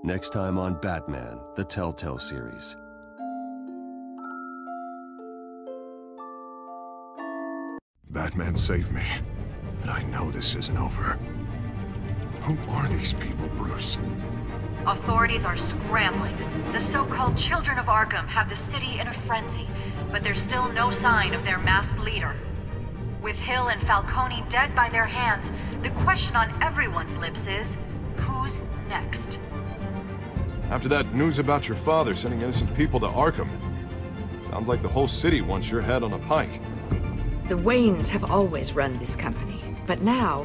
Next time on Batman, the Telltale series. Batman saved me, but I know this isn't over. Who are these people, Bruce? Authorities are scrambling. The so-called Children of Arkham have the city in a frenzy, but there's still no sign of their masked leader. With Hill and Falcone dead by their hands, the question on everyone's lips is, who's next? After that news about your father sending innocent people to Arkham, sounds like the whole city wants your head on a pike. The Waynes have always run this company, but now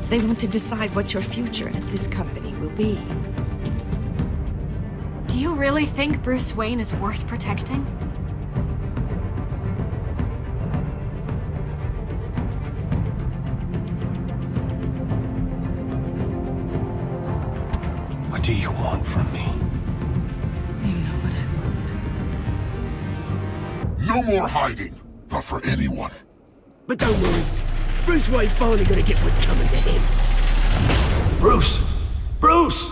they want to decide what your future at this company will be. Do you really think Bruce Wayne is worth protecting? What do you want from me? You know what I want. No more hiding, not for anyone. But don't worry, Bruce Wayne's finally gonna get what's coming to him. Bruce! Bruce!